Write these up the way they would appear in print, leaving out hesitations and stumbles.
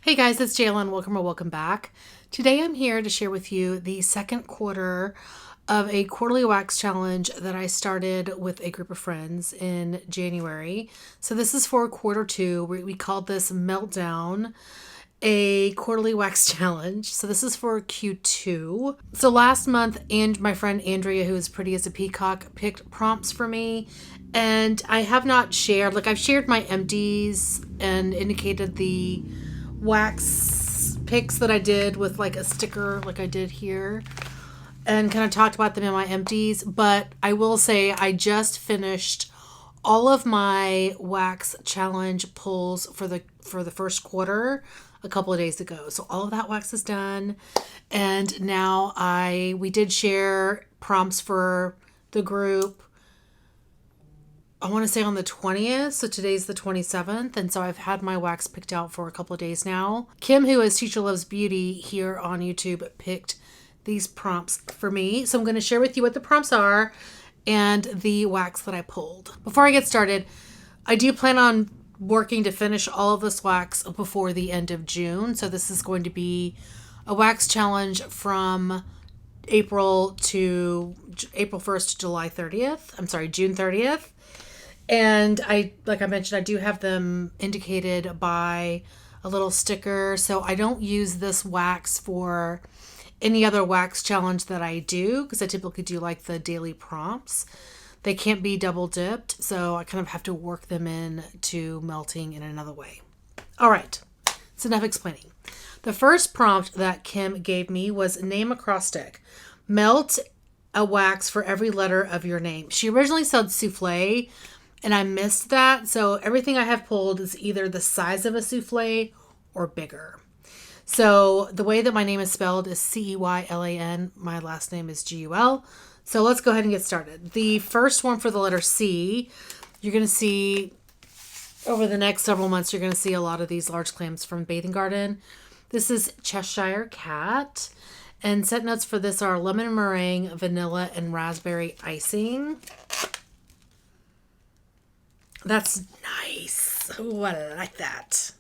Hey guys, it's Jalen. Welcome or welcome back. Today I'm here to share with you the second quarter of a quarterly wax challenge that I started with a group of friends in January. So this is for quarter two. We called this Meltdown, a quarterly wax challenge. So this is for Q2. So last month, and my friend Andrea, who is pretty as a peacock, picked prompts for me. And I have not shared, I've shared my empties and indicated the wax picks that I did with like a sticker like I did here, and kind of talked about them in my empties. But I will say I just finished all of my wax challenge pulls for the first quarter a couple of days ago. So all of that wax is done, and now we did share prompts for the group, I want to say on the 20th, so today's the 27th, and so I've had my wax picked out for a couple of days now. Kim, who is Teacher Loves Beauty here on YouTube, picked these prompts for me, so I'm going to share with you what the prompts are and the wax that I pulled. Before I get started, I do plan on working to finish all of this wax before the end of June, so this is going to be a wax challenge from April 1st to July 30th. I'm sorry, June 30th. And like I mentioned, I do have them indicated by a little sticker. So I don't use this wax for any other wax challenge that I do, because I typically do like the daily prompts. They can't be double dipped, so I kind of have to work them in to melting in another way. All right, it's enough explaining. The first prompt that Kim gave me was name acrostic. Melt a wax for every letter of your name. She originally said souffle, and I missed that. So everything I have pulled is either the size of a souffle or bigger. So the way that my name is spelled is Ceylan. My last name is Gul. So let's go ahead and get started. The first one for the letter C, you're going to see over the next several months, you're going to see a lot of these large clams from Bathing Garden. This is Cheshire Cat. And set notes for this are lemon meringue, vanilla, and raspberry icing. That's nice. Oh, I like that.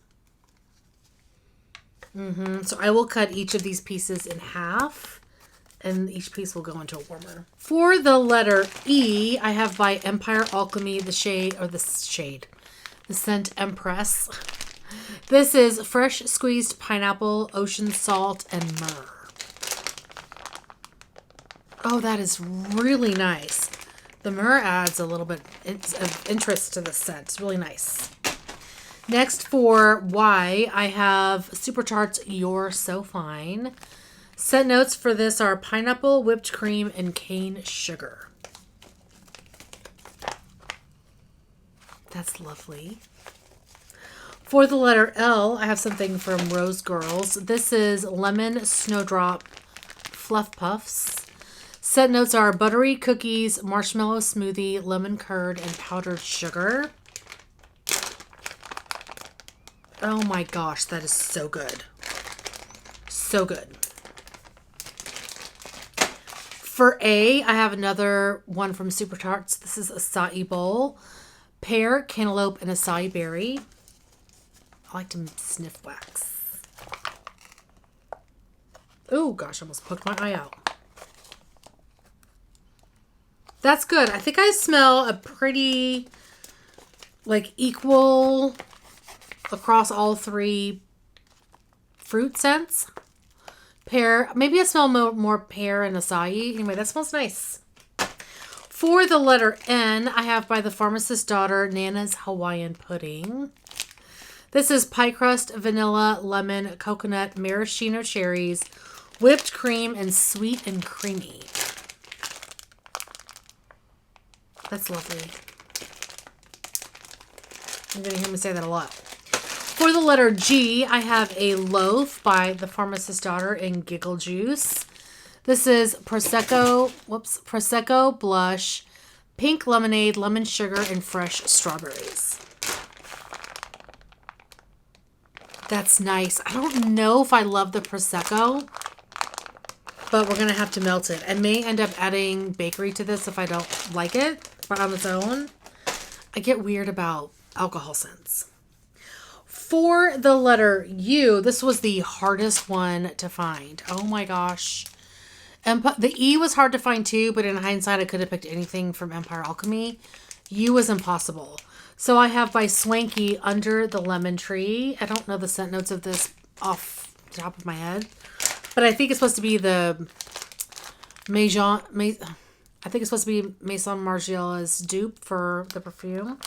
So I will cut each of these pieces in half, and each piece will go into a warmer. For the letter E, I have by Empire Alchemy the scent Empress. This is fresh squeezed pineapple, ocean salt, and myrrh. Oh, that is really nice. The myrrh adds a little bit of interest to the scent. It's really nice. Next for Y, I have Super Tarts You're So Fine. Scent notes for this are pineapple, whipped cream, and cane sugar. That's lovely. For the letter L, I have something from Rose Girls. This is lemon snowdrop fluff puffs. Scent notes are buttery cookies, marshmallow smoothie, lemon curd, and powdered sugar. Oh my gosh, that is so good. So good. For A, I have another one from Super Tarts. This is acai bowl. Pear, cantaloupe, and acai berry. I like to sniff wax. Oh gosh, I almost poked my eye out. That's good. I think I smell a pretty, equal across all three fruit scents. Pear. Maybe I smell more pear and acai. Anyway, that smells nice. For the letter N, I have by the Pharmacist's Daughter, Nana's Hawaiian Pudding. This is pie crust, vanilla, lemon, coconut, maraschino cherries, whipped cream, and sweet and creamy. That's lovely. You're going to hear me say that a lot. For the letter G, I have a loaf by the Pharmacist's Daughter in Giggle Juice. This is Prosecco Blush, pink lemonade, lemon sugar, and fresh strawberries. That's nice. I don't know if I love the Prosecco, but we're going to have to melt it. I may end up adding bakery to this if I don't like it, but on its own, I get weird about alcohol scents. for the letter U, this was the hardest one to find. Oh my gosh. The E was hard to find too, but in hindsight, I could have picked anything from Empire Alchemy. U was impossible. So I have by Swanky Under the Lemon Tree. I don't know the scent notes of this off the top of my head, but I think it's supposed to be the I think it's supposed to be Maison Margiela's dupe for the perfume.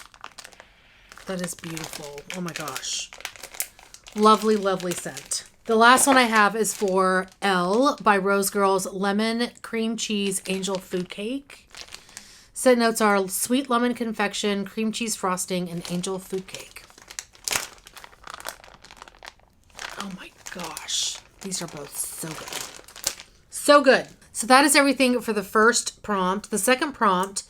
That is beautiful. Oh my gosh. Lovely, lovely scent. The last one I have is for L by Rose Girls Lemon Cream Cheese Angel Food Cake. Scent notes are sweet lemon confection, cream cheese frosting, and angel food cake. Oh my gosh. These are both so good. So good. So that is everything for the first prompt. The second prompt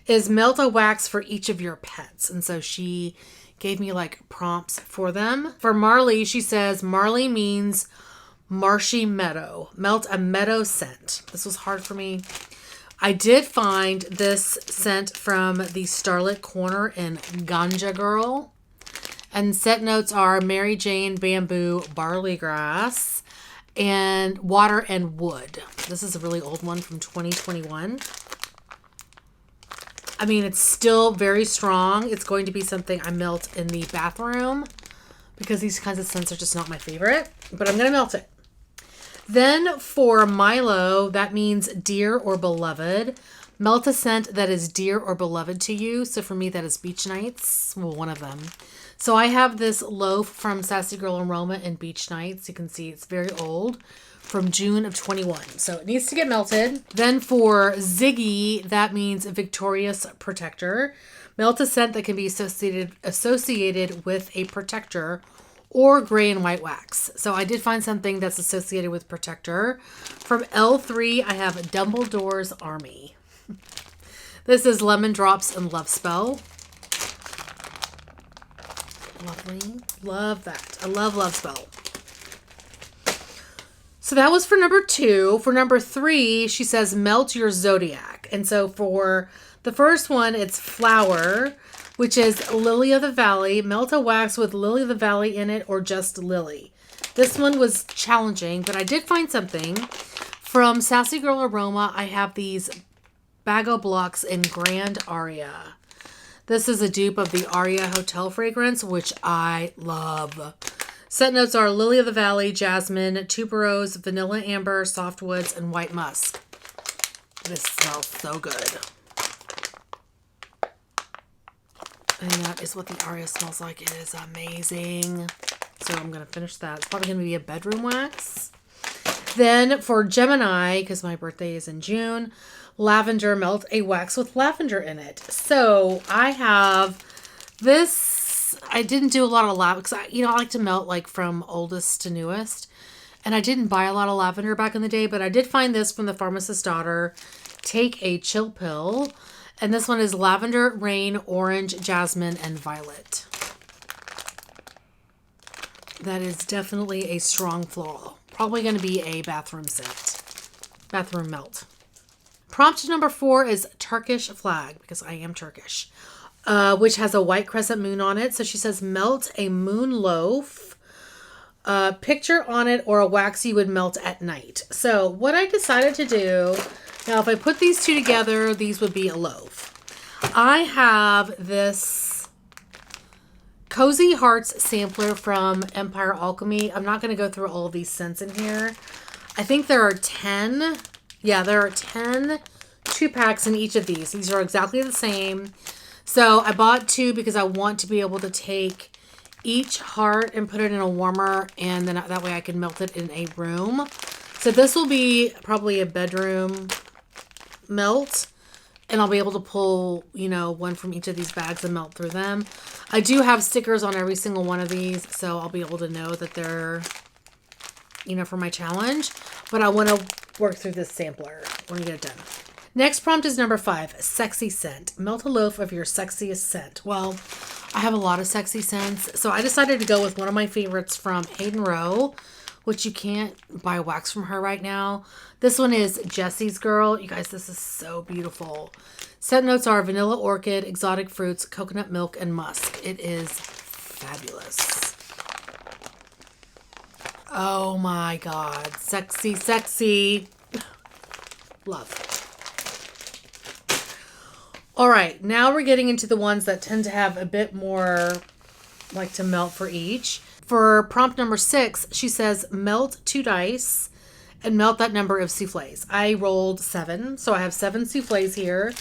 is melt a wax for each of your pets. And so she gave me like prompts for them. For Marley, she says, Marley means marshy meadow. Melt a meadow scent. This was hard for me. I did find this scent from the Starlit Corner in Ganja Girl. And scent notes are Mary Jane, bamboo, barley grass, and water and wood. This is a really old one from 2021. I mean, it's still very strong. It's going to be something I melt in the bathroom because these kinds of scents are just not my favorite, but I'm going to melt it. Then for Milo, that means dear or beloved. Melt a scent that is dear or beloved to you. So for me, that is Beach Nights. Well, one of them. So I have this loaf from Sassy Girl Aroma in Beach Nights. You can see it's very old, from June of 21. So it needs to get melted. Then for Ziggy, that means Victorious Protector. Melt a scent that can be associated with a protector or gray and white wax. So I did find something that's associated with protector. From L3, I have Dumbledore's Army. This is Lemon Drops and Love Spell. Lovely. Love that. I love Love Spell. So that was for number 2. For number 3, she says, melt your zodiac. And so for the first one, it's Flower, which is Lily of the Valley. Melt a wax with Lily of the Valley in it or just Lily. This one was challenging, but I did find something. From Sassy Girl Aroma, I have these Bago blocks in Grand Aria. This is a dupe of the Aria Hotel fragrance, which I love. Scent notes are Lily of the Valley, Jasmine, Tuberose, Vanilla Amber, Softwoods, and White Musk. This smells so good. And that is what the Aria smells like. It is amazing. So I'm going to finish that. It's probably going to be a bedroom wax. Then for Gemini, because my birthday is in June, Lavender, melt a wax with lavender in it. So I have this. I didn't do a lot of lavender because I like to melt like from oldest to newest. And I didn't buy a lot of lavender back in the day, but I did find this from the Pharmacist's Daughter. Take a chill pill. And this one is lavender, rain, orange, jasmine, and violet. That is definitely a strong floral. Probably going to be a bathroom scent. Bathroom melt. Prompt number 4 is Turkish flag, because I am Turkish, which has a white crescent moon on it. So she says, melt a moon loaf, picture on it, or a wax you would melt at night. So what I decided to do, now if I put these two together, these would be a loaf. I have this Cozy Hearts sampler from Empire Alchemy. I'm not going to go through all of these scents in here. I think there are 10. Yeah, there are 10 2-packs in each of these. These are exactly the same. So I bought 2 because I want to be able to take each heart and put it in a warmer, and then that way I can melt it in a room. So this will be probably a bedroom melt, and I'll be able to pull, one from each of these bags and melt through them. I do have stickers on every single one of these, so I'll be able to know that they're, for my challenge. But I want to work through this sampler when we get it done. Next prompt is number 5, sexy scent. Melt a loaf of your sexiest scent. Well, I have a lot of sexy scents, so I decided to go with one of my favorites from Hayden Rowe, which you can't buy wax from her right now. This one is Jessie's Girl. You guys, this is so beautiful. Scent notes are vanilla orchid, exotic fruits, coconut milk, and musk. It is fabulous. Oh my God. Sexy, sexy. Love. All right, now we're getting into the ones that tend to have a bit more like to melt for each. For prompt number 6, she says melt 2 dice and melt that number of souffles. I rolled 7, so I have 7 souffles here.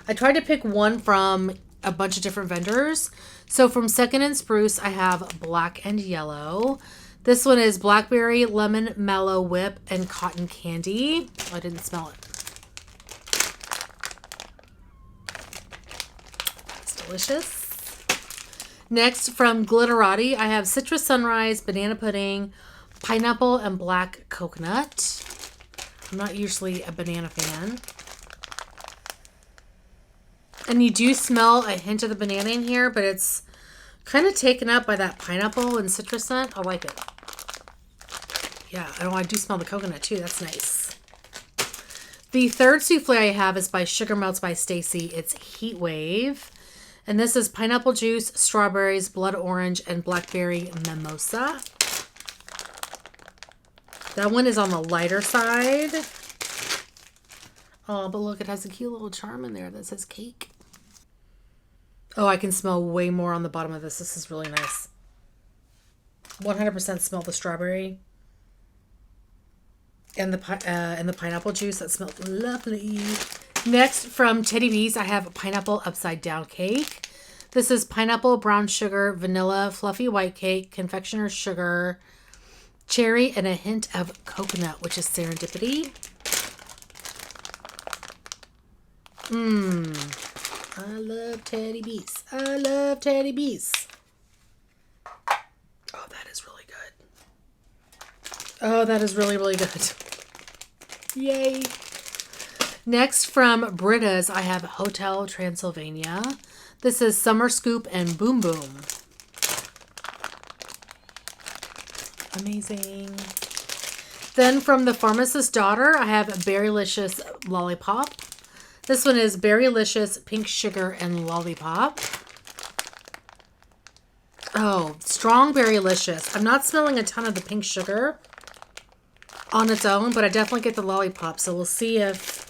I tried to pick one from a bunch of different vendors. So from Second and Spruce, I have black and yellow. This one is blackberry, lemon, mellow whip, and cotton candy. Oh, I didn't smell it. It's delicious. Next, from Glitterati, I have citrus sunrise, banana pudding, pineapple, and black coconut. I'm not usually a banana fan. And you do smell a hint of the banana in here, but it's kind of taken up by that pineapple and citrus scent. I like it. Yeah, I do smell the coconut too. That's nice. The third souffle I have is by Sugar Melts by Stacy. It's Heat Wave. And this is pineapple juice, strawberries, blood orange, and blackberry mimosa. That one is on the lighter side. Oh, but look, it has a cute little charm in there that says cake. Oh, I can smell way more on the bottom of this. This is really nice. 100% smell the strawberry. And the pineapple juice. That smells lovely. Next, from Teddy B's, I have pineapple upside down cake. This is pineapple, brown sugar, vanilla, fluffy white cake, confectioner's sugar, cherry, and a hint of coconut, which is serendipity. I love Teddy B's. I love Teddy B's. Oh, that is really good. Oh, that is really, really good. Yay. Next, from Britta's, I have Hotel Transylvania. This is Summer Scoop and Boom Boom. Amazing. Then from the Pharmacist's Daughter, I have Berrylicious Lollipop. This one is Berrylicious Pink Sugar and Lollipop. Oh, strong Berrylicious. I'm not smelling a ton of the pink sugar on its own, but I definitely get the lollipop. So we'll see if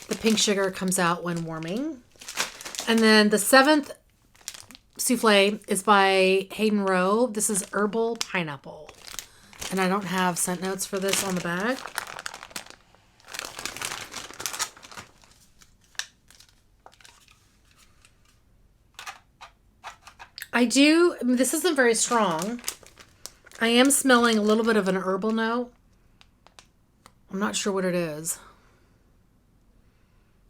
the pink sugar comes out when warming. And then the 7th souffle is by Hayden Rowe. This is Herbal Pineapple. And I don't have scent notes for this on the bag. This isn't very strong. I am smelling a little bit of an herbal note. I'm not sure what it is.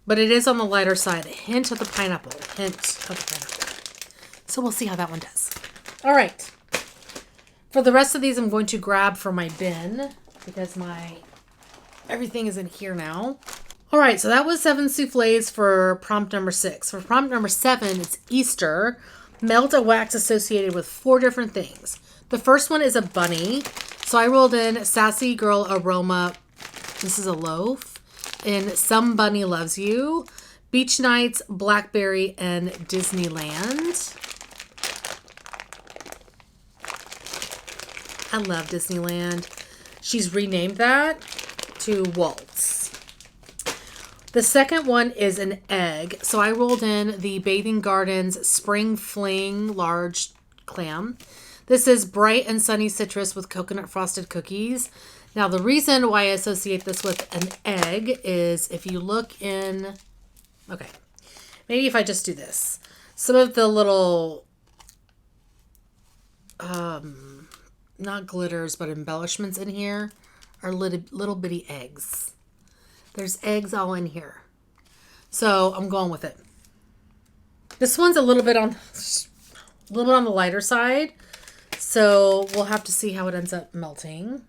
But it is on the lighter side. A hint of the pineapple. So we'll see how that one does. All right. For the rest of these, I'm going to grab from my bin because everything is in here now. All right, so that was 7 souffles for prompt number 6. For prompt number 7, it's Easter. Melt a wax associated with 4 different things. The first one is a bunny. So I rolled in Sassy Girl Aroma. This is a loaf. In Some Bunny Loves You, Beach Nights, Blackberry, and Disneyland. I love Disneyland. She's renamed that to Waltz. The second one is an egg. So I rolled in the Bathing Gardens Spring Fling Large Clam. This is bright and sunny citrus with coconut frosted cookies. Now, the reason why I associate this with an egg is if you look in... Okay, maybe if I just do this. Some of the little... not glitters, but embellishments in here are little bitty eggs. There's eggs all in here. So I'm going with it. This one's a little bit on the lighter side. So we'll have to see how it ends up melting.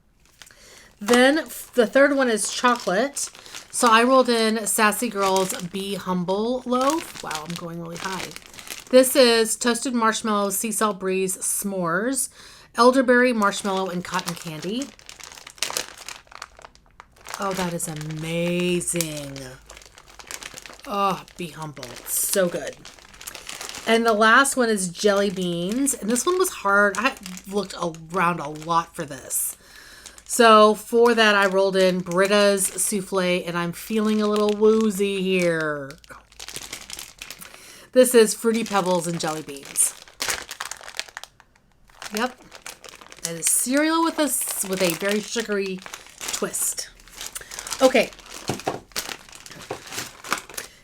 Then the third one is chocolate. So I rolled in Sassy Girl's Be Humble loaf. Wow, I'm going really high. This is toasted marshmallow, sea salt breeze, s'mores, elderberry, marshmallow, and cotton candy. Oh, that is amazing. Oh, Be Humble. It's so good. And the last one is jelly beans. And this one was hard. I looked around a lot for this. So for that, I rolled in Britta's souffle, and I'm feeling a little woozy here. This is Fruity Pebbles and Jelly Beans. Yep. That is cereal with a very sugary twist. Okay.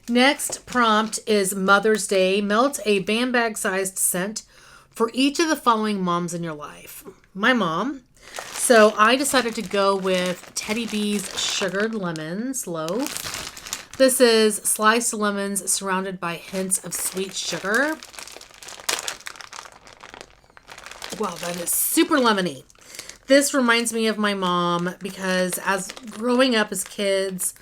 Next prompt is Mother's Day. Melt a band bag sized scent for each of the following moms in your life. My mom. So I decided to go with Teddy B's Sugared Lemons loaf. This is sliced lemons surrounded by hints of sweet sugar. Wow, that is super lemony. This reminds me of my mom because as growing up as kids,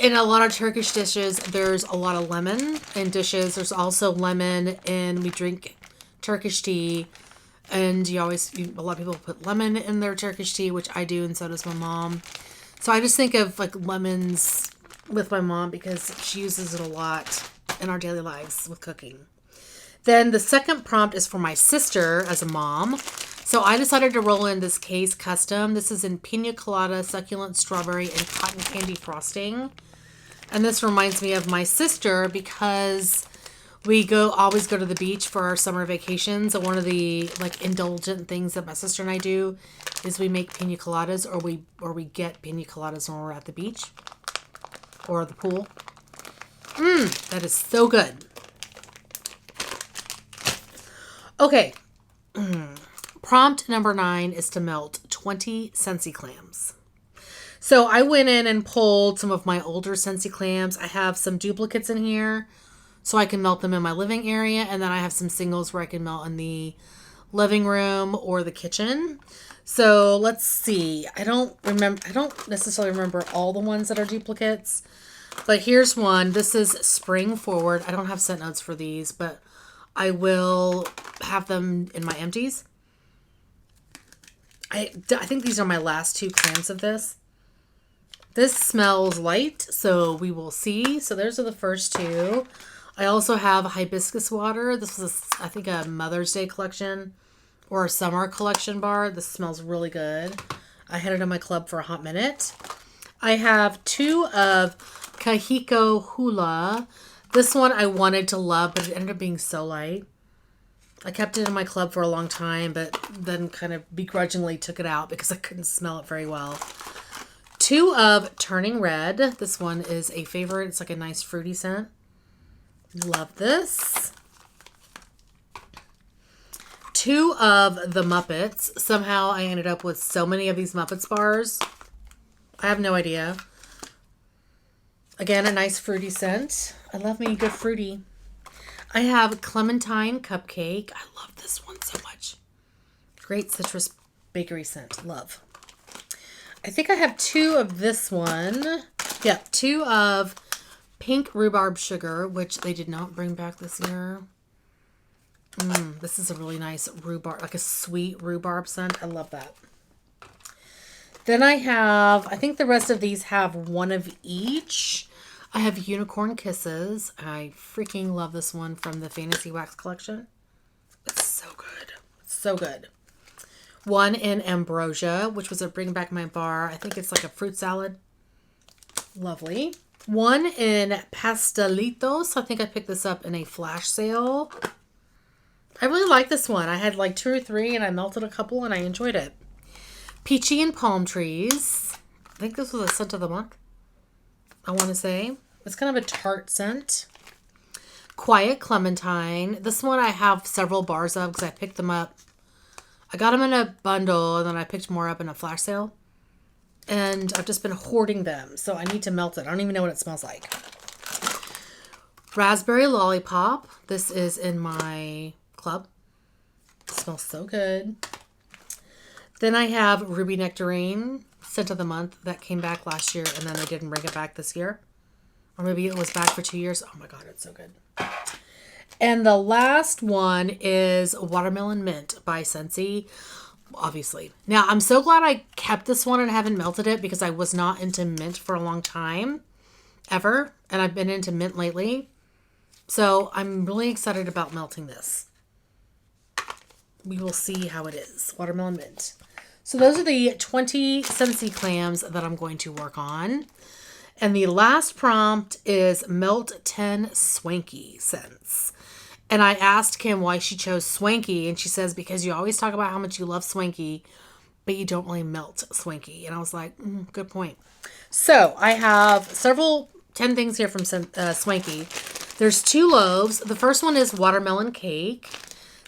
in a lot of Turkish dishes, there's a lot of lemon in dishes. There's also lemon and we drink Turkish tea. And a lot of people put lemon in their Turkish tea, which I do, and so does my mom. So I just think of like lemons with my mom because she uses it a lot in our daily lives with cooking. Then the second prompt is for my sister as a mom. So I decided to roll in this Case Custom. This is in Pina Colada, Succulent Strawberry, and Cotton Candy Frosting. And this reminds me of my sister because we always go to the beach for our summer vacations. And one of the like indulgent things that my sister and I do is we make pina coladas or we get pina coladas when we're at the beach or the pool. That is so good. Okay. Prompt number 9 is to melt 20 Scentsy clams. So I went in and pulled some of my older Scentsy clams. I have some duplicates in here so I can melt them in my living area. And then I have some singles where I can melt in the living room or the kitchen. So let's see. I don't necessarily remember all the ones that are duplicates. But here's one. This is Spring Forward. I don't have scent notes for these, but I will have them in my empties. I think these are my last 2 clams of this. This smells light, so we will see. So those are the first 2. I also have hibiscus water. This was, I think, a Mother's Day collection or a summer collection bar. This smells really good. I had it in my club for a hot minute. I have 2 of Kahiko Hula. This one I wanted to love, but it ended up being so light. I kept it in my club for a long time, but then kind of begrudgingly took it out because I couldn't smell it very well. 2 of Turning Red. This one is a favorite. It's like a nice fruity scent. Love this. 2 of the Muppets. Somehow I ended up with so many of these Muppets bars. I have no idea. Again, a nice fruity scent. I love me a good fruity. I have Clementine Cupcake. I love this one so much. Great citrus bakery scent. Love. I think I have 2 of this one. Yeah, 2 of Pink Rhubarb Sugar, which they did not bring back this year. This is a really nice rhubarb, like a sweet rhubarb scent. I love that. Then I think the rest of these have 1 of each. I have Unicorn Kisses. I freaking love this one from the Fantasy Wax collection. It's so good. It's so good. 1 in Ambrosia, which was a bring back my bar. I think it's like a fruit salad. Lovely. 1 in Pastelitos. I think I picked this up in a flash sale. I really like this one. I had like 2 or 3 and I melted a couple and I enjoyed it. Peachy and Palm Trees. I think this was a scent of the month, I want to say. It's kind of a tart scent. Quiet Clementine. This one I have several bars of because I picked them up. I got them in a bundle and then I picked more up in a flash sale. And I've just been hoarding them. So I need to melt it. I don't even know what it smells like. Raspberry Lollipop. This is in my club. It smells so good. Then I have Ruby Nectarine, scent of the month. That came back last year and then they didn't bring it back this year. Or maybe it was back for 2 years. Oh my God, it's so good. And the last one is Watermelon Mint by Scentsy, obviously. Now, I'm so glad I kept this one and haven't melted it because I was not into mint for a long time, ever. And I've been into mint lately. So I'm really excited about melting this. We will see how it is. Watermelon Mint. So those are the 20 Scentsy clams that I'm going to work on. And the last prompt is melt 10 swanky scents. And I asked Kim why she chose swanky, and she says, because you always talk about how much you love swanky, but you don't really melt swanky. And I was like, good point. So I have 10 things here from Swanky. There's 2 loaves. The first one is watermelon cake.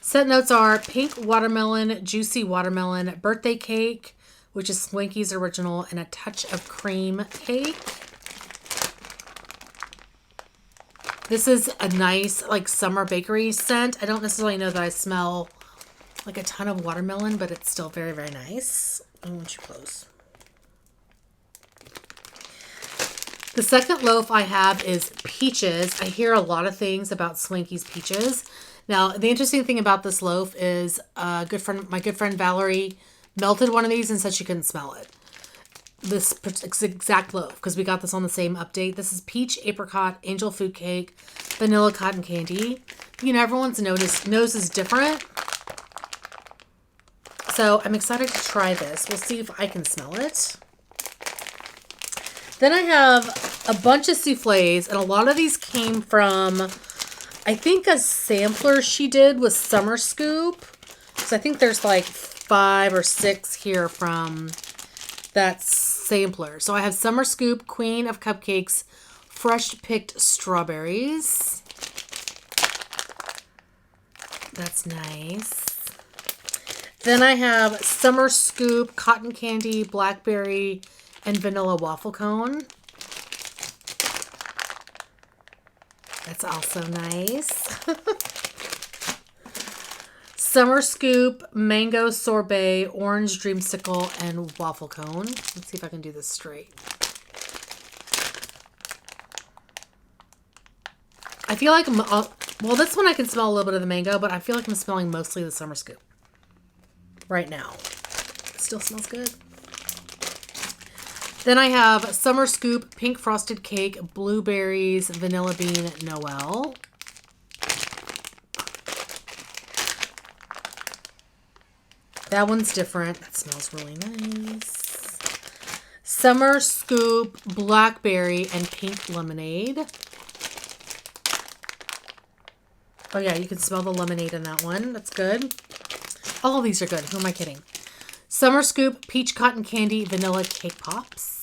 Scent notes are pink watermelon, juicy watermelon, birthday cake, which is Swanky's original, and a touch of cream cake. This is a nice, like, summer bakery scent. I don't necessarily know that I smell like a ton of watermelon, but it's still very, very nice. I want you close. The second loaf I have is peaches. I hear a lot of things about Swanky's peaches. Now, the interesting thing about this loaf is my good friend Valerie melted one of these and said she couldn't smell it. This exact loaf, because we got this on the same update. This is peach, apricot, angel food cake, vanilla cotton candy. You know, everyone's nose is different. So I'm excited to try this. We'll see if I can smell it. Then I have a bunch of souffles, and a lot of these came from, I think, a sampler she did with Summer Scoop. So I think there's like 5 or 6 here from that sampler. So I have Summer Scoop, Queen of Cupcakes, fresh picked strawberries. That's nice. Then I have Summer Scoop, cotton candy, blackberry, and vanilla waffle cone. That's also nice. Summer Scoop, mango sorbet, orange dreamsicle, and waffle cone. Let's see if I can do this straight. I feel like well, this one I can smell a little bit of the mango, but I feel like I'm smelling mostly the Summer Scoop right now. It still smells good. Then I have Summer Scoop, pink frosted cake, blueberries, vanilla bean, Noel. That one's different. That smells really nice. Summer Scoop, blackberry, and pink lemonade. Oh yeah, you can smell the lemonade in that one. That's good. All of these are good. Who am I kidding? Summer Scoop, peach cotton candy, vanilla cake pops.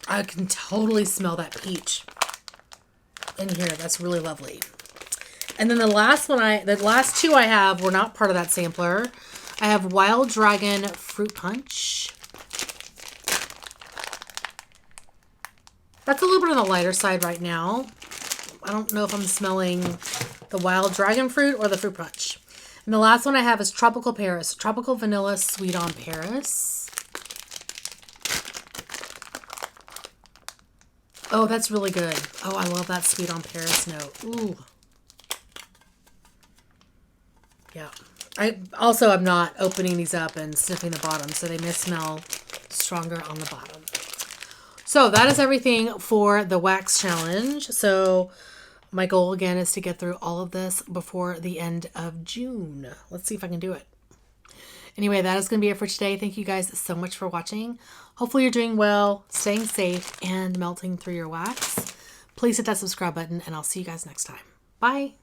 I can totally smell that peach in here. That's really lovely. And then the last 2 I have were not part of that sampler. I have Wild Dragon Fruit Punch. That's a little bit on the lighter side right now. I don't know if I'm smelling the Wild Dragon Fruit or the Fruit Punch. And the last one I have is Tropical Paris. Tropical Vanilla Sweet on Paris. Oh, that's really good. Oh, I love that Sweet on Paris note. Ooh. Yeah. I'm not opening these up and sniffing the bottom, so they may smell stronger on the bottom. So that is everything for the wax challenge. So my goal again is to get through all of this before the end of June. Let's see if I can do it. Anyway, that is going to be it for today. Thank you guys so much for watching. Hopefully you're doing well, staying safe, and melting through your wax. Please hit that subscribe button, and I'll see you guys next time. Bye.